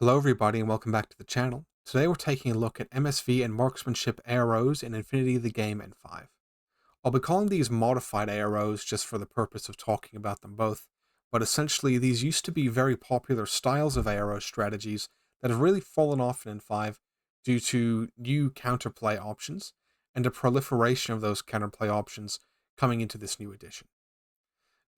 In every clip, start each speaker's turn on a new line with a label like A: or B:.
A: Hello everybody and welcome back to the channel. Today we're taking a look at MSV and Marksmanship AROs in Infinity the Game N5. I'll be calling these modified AROs just for the purpose of talking about them both, but essentially these used to be very popular styles of ARO strategies that have really fallen off in N5 due to new counterplay options and a proliferation of those counterplay options coming into this new edition.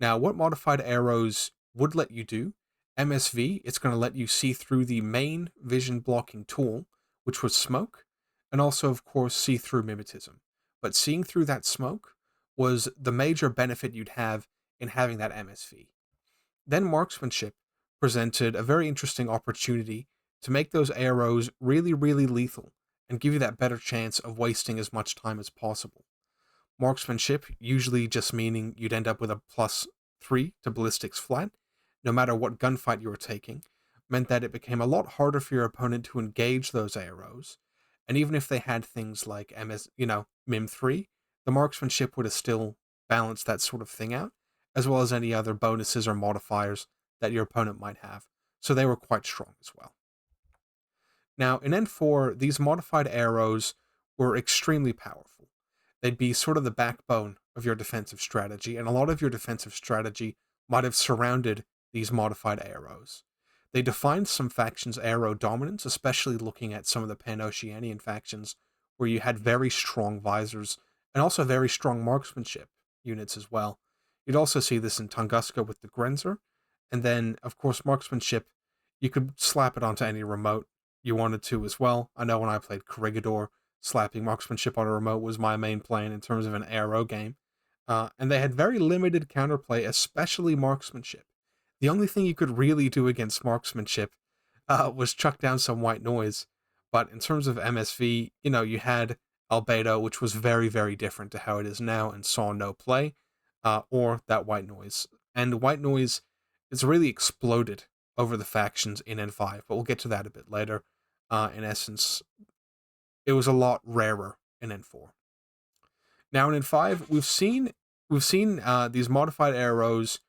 A: Now, what modified arrows would let you do? MSV, it's going to let you see through the main vision blocking tool, which was smoke, and also, of course, see through mimetism. But seeing through that smoke was the major benefit you'd have in having that MSV. Then marksmanship presented a very interesting opportunity to make those arrows really, really lethal and give you that better chance of wasting as much time as possible. Marksmanship, usually just meaning you'd end up with a +3 to ballistics flat, no matter what gunfight you were taking, meant that it became a lot harder for your opponent to engage those arrows. And even if they had things like MIM3, the marksmanship would have still balanced that sort of thing out, as well as any other bonuses or modifiers that your opponent might have. So they were quite strong as well. Now, in N4, these modified arrows were extremely powerful. They'd be sort of the backbone of your defensive strategy, and a lot of your defensive strategy might have surrounded these modified arrows. They defined some factions' arrow dominance, especially looking at some of the Pan-Oceanian factions, where you had very strong visors and also very strong marksmanship units as well. You'd also see this in Tunguska with the Grenzer, and then, of course, marksmanship, you could slap it onto any remote you wanted to as well. I know when I played Corregidor, slapping marksmanship on a remote was my main plan in terms of an ARO game. And they had very limited counterplay, especially marksmanship. The only thing you could really do against marksmanship was chuck down some white noise. But in terms of MSV, you had Albedo, which was very, very different to how it is now and saw no play, or that white noise. And white noise has really exploded over the factions in N5, but we'll get to that a bit later. In essence, it was a lot rarer in N4. Now in N5, we've seen these modified arrows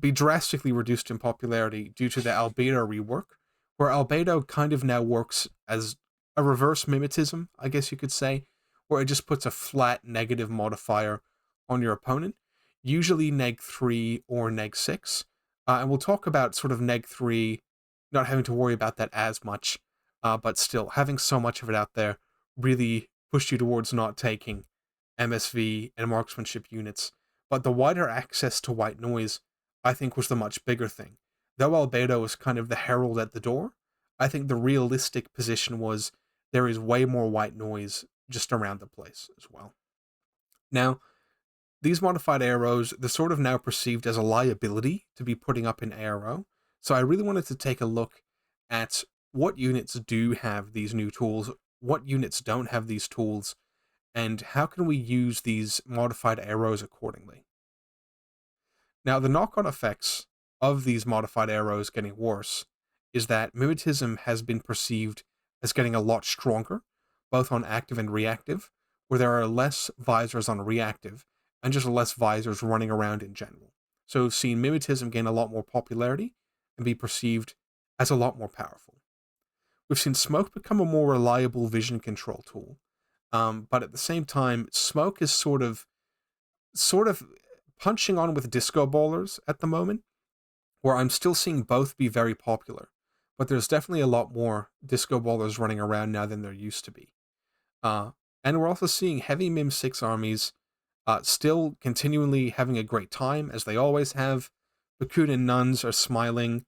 A: be drastically reduced in popularity due to the Albedo rework, where Albedo kind of now works as a reverse mimetism, I guess you could say, where it just puts a flat negative modifier on your opponent, usually neg3 or neg6. And we'll talk about sort of neg3 not having to worry about that as much, but still having so much of it out there really pushed you towards not taking MSV and marksmanship units. But the wider access to white noise, I think, was the much bigger thing. Though Albedo was kind of the herald at the door, I think the realistic position was there is way more white noise just around the place as well. Now, these modified arrows, they're sort of now perceived as a liability to be putting up in ARO. So I really wanted to take a look at what units do have these new tools, what units don't have these tools, and how can we use these modified arrows accordingly. Now, the knock-on effects of these modified arrows getting worse is that mimetism has been perceived as getting a lot stronger, both on active and reactive, where there are less visors on reactive, and just less visors running around in general. So we've seen mimetism gain a lot more popularity and be perceived as a lot more powerful. We've seen smoke become a more reliable vision control tool, but at the same time, smoke is sort of punching on with disco ballers at the moment, where I'm still seeing both be very popular, but there's definitely a lot more disco ballers running around now than there used to be. And we're also seeing heavy Mim 6 armies still continually having a great time, as they always have. Bakunin nuns are smiling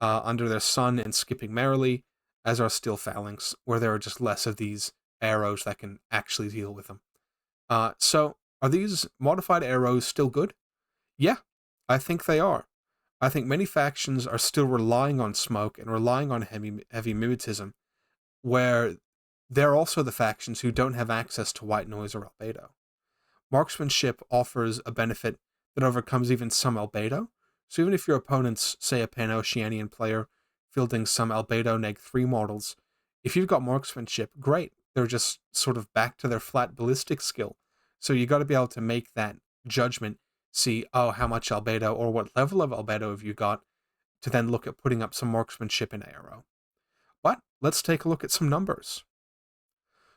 A: under their sun and skipping merrily, as are steel phalanx, where there are just less of these arrows that can actually deal with them. So, are these modified arrows still good? Yeah, I think they are. I think many factions are still relying on smoke and relying on heavy mimetism, where they're also the factions who don't have access to white noise or albedo. Marksmanship offers a benefit that overcomes even some albedo, so even if your opponent's, say, a Pan-Oceanian player fielding some albedo neg3 models, if you've got marksmanship, great. They're just sort of back to their flat ballistic skill. So you got to be able to make that judgment, see, oh, how much albedo or what level of albedo have you got, to then look at putting up some marksmanship in ARO. But let's take a look at some numbers.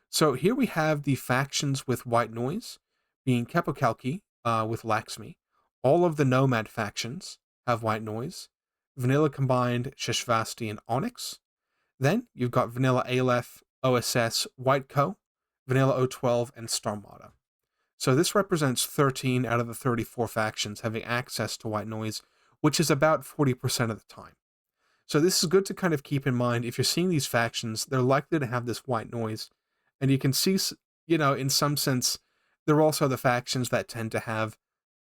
A: So here we have the factions with white noise, being Kepocalchi with Laxmi. All of the Nomad factions have white noise. Vanilla combined Sheshvasti and Onyx. Then you've got Vanilla Aleph, OSS, White Co, Vanilla O12, and Starmada. So this represents 13 out of the 34 factions having access to white noise, which is about 40% of the time. So this is good to kind of keep in mind. If you're seeing these factions, they're likely to have this white noise. And you can see, in some sense, they're also the factions that tend to have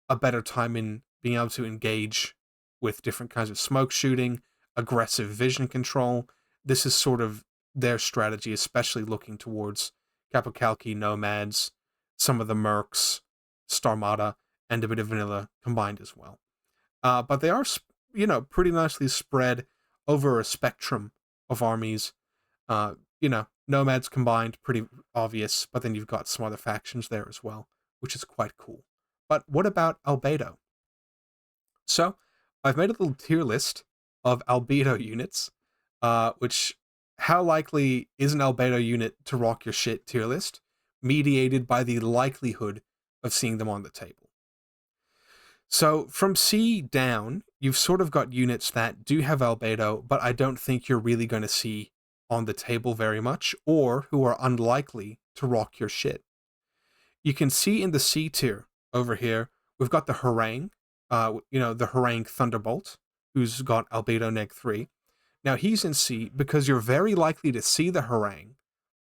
A: a better time in being able to engage with different kinds of smoke shooting, aggressive vision control. This is sort of their strategy, especially looking towards Kepocalchi, Nomads, some of the Mercs, Starmada, and a bit of Vanilla combined as well. But they are, pretty nicely spread over a spectrum of armies. Nomads combined, pretty obvious, but then you've got some other factions there as well, which is quite cool. But what about Albedo? So, I've made a little tier list of Albedo units, which, how likely is an Albedo unit to rock your shit tier list, mediated by the likelihood of seeing them on the table. So from C down, you've sort of got units that do have Albedo, but I don't think you're really going to see on the table very much, or who are unlikely to rock your shit. You can see in the C tier over here, we've got the Harangue, the Harangue Thunderbolt, who's got Albedo neg 3. Now he's in C because you're very likely to see the Harangue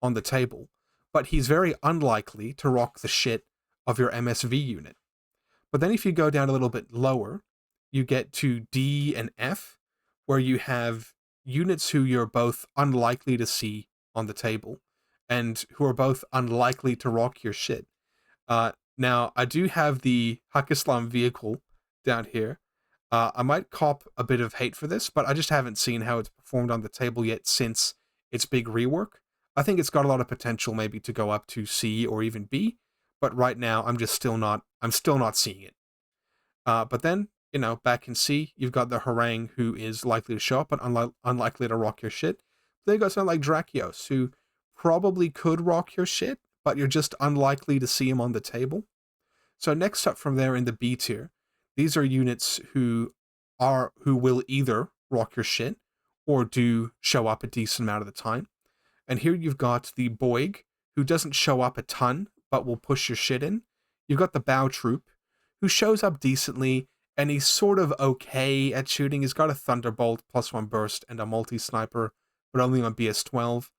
A: on the table, but he's very unlikely to rock the shit of your MSV unit. But then if you go down a little bit lower, you get to D and F, where you have units who you're both unlikely to see on the table, and who are both unlikely to rock your shit. Now, I do have the Hakislam vehicle down here. I might cop a bit of hate for this, but I just haven't seen how it's performed on the table yet since its big rework. I think it's got a lot of potential maybe to go up to C or even B, but right now I'm still not seeing it. But then, back in C, you've got the Harangue, who is likely to show up, but unlikely to rock your shit. Then you got something like Drakios, who probably could rock your shit, but you're just unlikely to see him on the table. So next up from there in the B tier, these are units who will either rock your shit or do show up a decent amount of the time. And here you've got the Boig, who doesn't show up a ton, but will push your shit in. You've got the Bow Troop, who shows up decently, and he's sort of okay at shooting. He's got a Thunderbolt, +1 burst, and a multi-sniper, but only on BS12.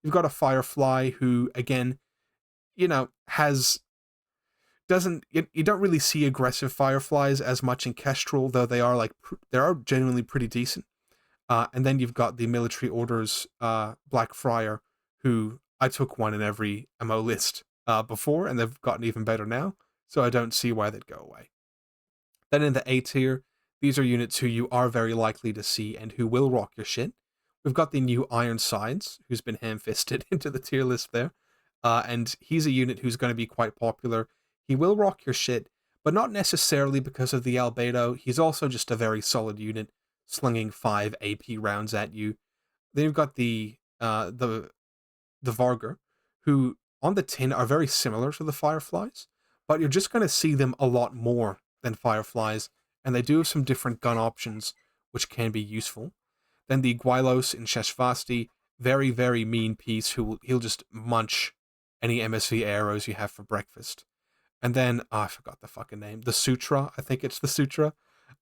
A: You've got a Firefly, who, again, has... you don't really see aggressive Fireflies as much in Kestrel, though they are genuinely pretty decent. And then you've got the Military Orders Black Friar, who I took one in every MO list before, and they've gotten even better now, so I don't see why they'd go away. Then in the A tier, these are units who you are very likely to see and who will rock your shit. We've got the new Ironsides, who's been ham-fisted into the tier list there, and he's a unit who's going to be quite popular. He will rock your shit, but not necessarily because of the Albedo. He's also just a very solid unit, slinging 5 AP rounds at you. Then you've got the Vargur, who on the tin are very similar to the Fireflies, but you're just going to see them a lot more than Fireflies, and they do have some different gun options, which can be useful. Then the Gwylos in Sheshvasti, very, very mean piece, he'll just munch any MSV AROs you have for breakfast. And then, I forgot the fucking name, the Sutra, I think it's the Sutra,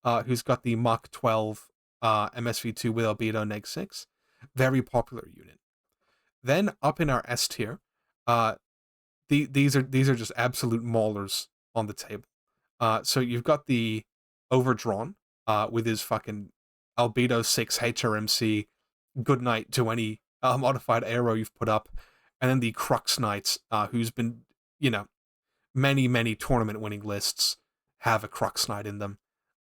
A: who's got the Mach 12 MSV2 with Albedo neg 6. Very popular unit. Then up in our S tier, these are just absolute maulers on the table. So you've got the Overdrawn with his fucking Albedo 6 HRMC, good night to any modified ARO you've put up. And then the Crux Knights, who's been, many, many tournament winning lists have a Crux Knight in them.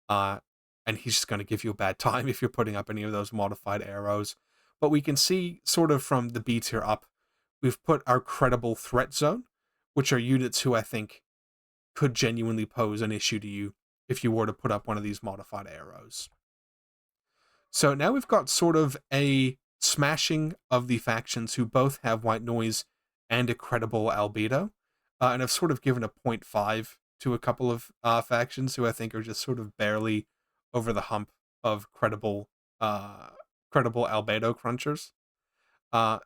A: And he's just going to give you a bad time if you're putting up any of those modified AROs. But we can see sort of from the B tier up, we've put our credible threat zone, which are units who I think could genuinely pose an issue to you if you were to put up one of these modified AROs. So now we've got sort of a smashing of the factions who both have white noise and a credible albedo, and I've sort of given a 0.5 to a couple of factions who I think are just sort of barely over the hump of uh, credible albedo crunchers.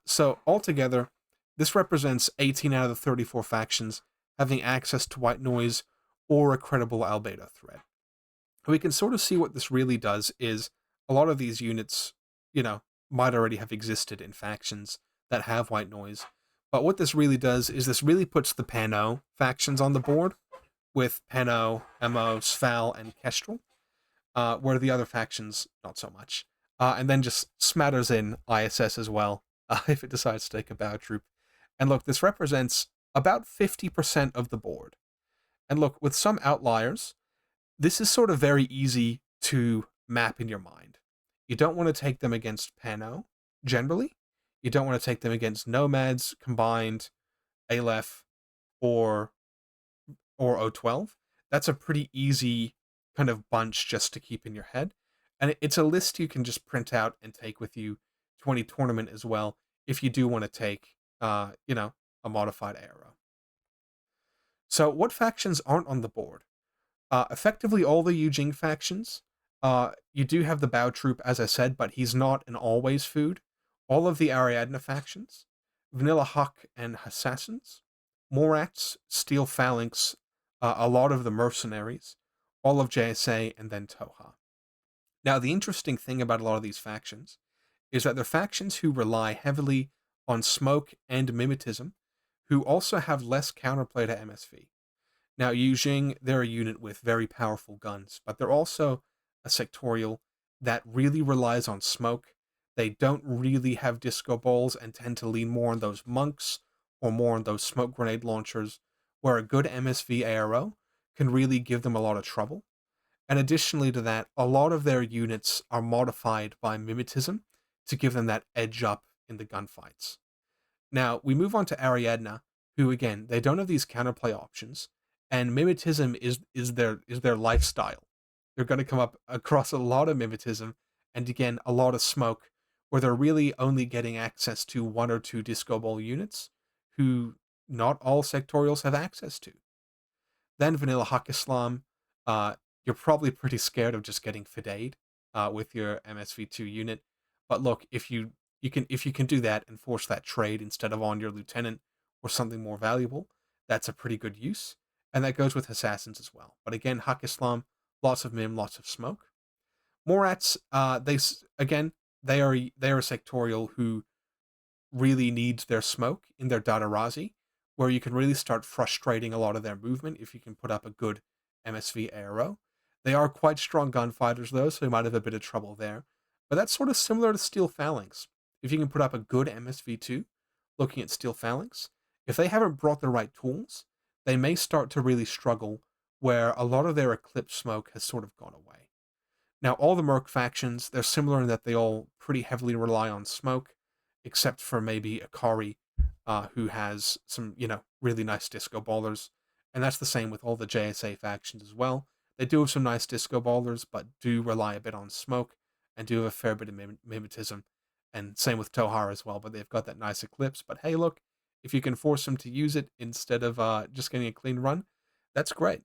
A: So altogether, this represents 18 out of the 34 factions having access to white noise or a credible albedo threat. We can sort of see what this really does is a lot of these units, you know, might already have existed in factions that have white noise. But what this really does is this really puts the Pano factions on the board with Pano, Emo, Sval, and Kestrel, where the other factions, not so much. And then just smatters in ISS as well, if it decides to take a Bow Troop. And look, this represents about 50% of the board. And look, with some outliers, this is sort of very easy to map in your mind. You don't want to take them against Pano, generally. You don't want to take them against Nomads, Combined, Aleph, or O12. That's a pretty easy kind of bunch just to keep in your head. And it's a list you can just print out and take with you to any tournament as well if you do want to take, a modified ARO. So what factions aren't on the board? Effectively all the Yujing factions. You do have the Bow Troop, as I said, but he's not an always food. All of the Ariadna factions, Vanilla Huck and Assassins, Morats, Steel Phalanx, a lot of the Mercenaries, all of JSA, and then Toha. Now, the interesting thing about a lot of these factions is that they're factions who rely heavily on smoke and mimetism, who also have less counterplay to MSV. Now, Yujing, they're a unit with very powerful guns, but they're also a sectorial that really relies on smoke. They don't really have disco balls and tend to lean more on those monks or more on those smoke grenade launchers, where a good MSV ARO can really give them a lot of trouble. And additionally to that, a lot of their units are modified by mimetism to give them that edge up in the gunfights. Now, we move on to Ariadna, who again, they don't have these counterplay options, and mimetism is their lifestyle. They're going to come up across a lot of mimetism, and again, a lot of smoke, where they're really only getting access to one or two disco ball units, who not all sectorials have access to. Then Vanilla Hawk Islam, you're probably pretty scared of just getting fidayed with your MSV2 unit. But look, if you can do that and force that trade instead of on your lieutenant or something more valuable, that's a pretty good use. And that goes with assassins as well. But again, Hawk Islam, lots of mim, lots of smoke. Morats, they are a sectorial who really needs their smoke in their Dadarazi, where you can really start frustrating a lot of their movement if you can put up a good MSV ARO. They are quite strong gunfighters though, so you might have a bit of trouble there. But that's sort of similar to Steel Phalanx. If you can put up a good MSV2, looking at Steel Phalanx, if they haven't brought the right tools, they may start to really struggle where a lot of their Eclipse smoke has sort of gone away. Now, all the Merc factions, they're similar in that they all pretty heavily rely on smoke, except for maybe Akari, who has some, really nice disco ballers. And that's the same with all the JSA factions as well. They do have some nice disco ballers, but do rely a bit on smoke and do have a fair bit of mimetism. And same with Tohar as well, but they've got that nice Eclipse. But hey, look, if you can force them to use it instead of just getting a clean run, that's great.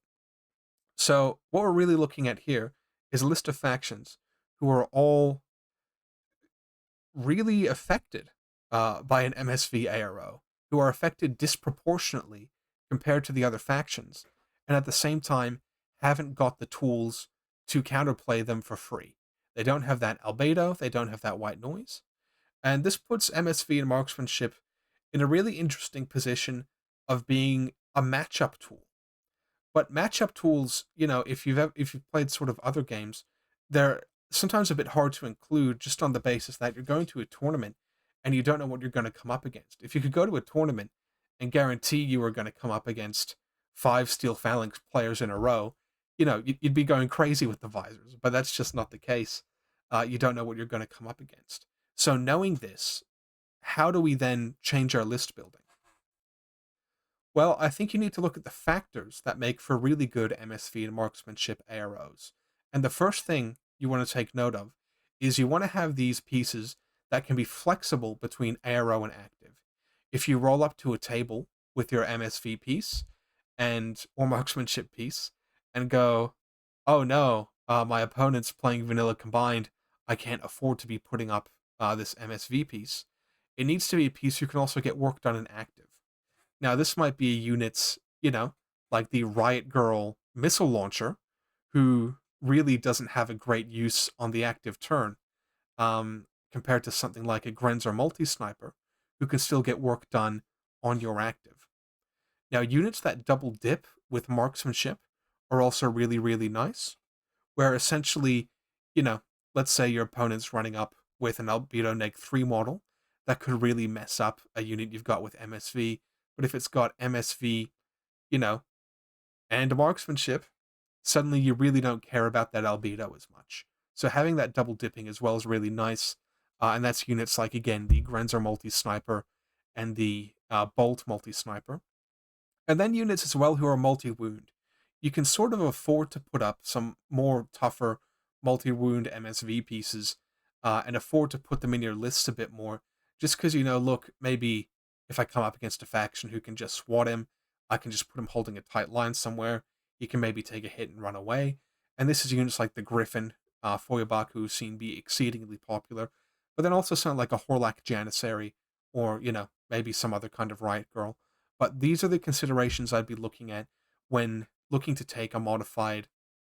A: So what we're really looking at here is a list of factions who are all really affected by an MSV ARO, who are affected disproportionately compared to the other factions, and at the same time haven't got the tools to counterplay them for free. They don't have that albedo, they don't have that white noise, and this puts MSV and Marksmanship in a really interesting position of being a matchup tool. But matchup tools, if you've played sort of other games, they're sometimes a bit hard to include just on the basis that you're going to a tournament and you don't know what you're going to come up against. If you could go to a tournament and guarantee you were going to come up against 5 Steel Phalanx players in a row, you'd be going crazy with the visors. But that's just not the case. You don't know what you're going to come up against. So knowing this, how do we then change our list building? Well, I think you need to look at the factors that make for really good MSV and Marksmanship AROs. And the first thing you want to take note of is you want to have these pieces that can be flexible between ARO and active. If you roll up to a table with your MSV piece and or marksmanship piece and go, oh no, my opponent's playing vanilla combined, I can't afford to be putting up this MSV piece. It needs to be a piece you can also get work done in active. Now, this might be units, like the Riot Girl missile launcher, who really doesn't have a great use on the active turn, compared to something like a Grenzer multi-sniper, who can still get work done on your active. Now, units that double dip with marksmanship are also really, really nice, where essentially, you know, let's say your opponent's running up with an albedo neg 3 model, that could really mess up a unit you've got with MSV, but if it's got MSV, you know, and marksmanship, suddenly you really don't care about that albedo as much. So having that double dipping as well is really nice, and that's units like, again, the Grenzer multi-sniper and the Bolt multi-sniper. And then units as well who are multi-wound. You can sort of afford to put up some more tougher multi-wound MSV pieces, and afford to put them in your lists a bit more, just because, look, maybe if I come up against a faction who can just swat him, I can just put him holding a tight line somewhere. He can maybe take a hit and run away. And this is units like the Griffin, Feuerbach, who's seen be exceedingly popular, but then also something like a Horlak Janissary, or, maybe some other kind of Riot Girl. But these are the considerations I'd be looking at when looking to take a modified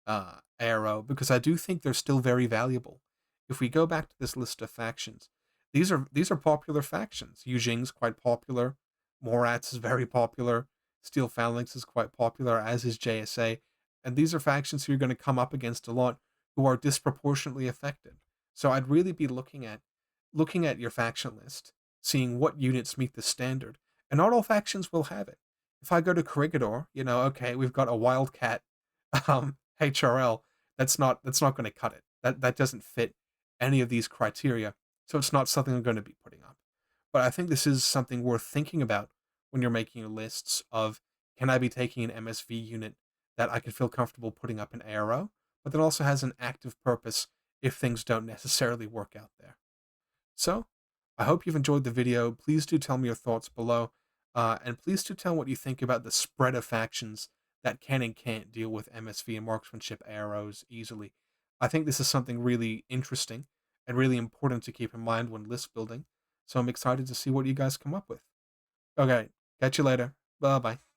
A: ARO, because I do think they're still very valuable. If we go back to this list of factions, these are popular factions. Yu Jing's quite popular, Morat's is very popular, Steel Phalanx is quite popular, as is JSA, and these are factions who you're going to come up against a lot who are disproportionately affected. So I'd really be looking at your faction list, seeing what units meet the standard, and not all factions will have it. If I go to Corregidor, okay, we've got a Wildcat HRL. That's not going to cut it. That doesn't fit any of these criteria, so it's not something I'm going to be putting up. But I think this is something worth thinking about when you're making your lists of, can I be taking an MSV unit that I can feel comfortable putting up an ARO, but that also has an active purpose if things don't necessarily work out there. So, I hope you've enjoyed the video. Please do tell me your thoughts below, and please do tell what you think about the spread of factions that can and can't deal with MSV and Marksmanship AROs easily. I think this is something really interesting and really important to keep in mind when list building, so I'm excited to see what you guys come up with. Okay, catch you later. Bye bye.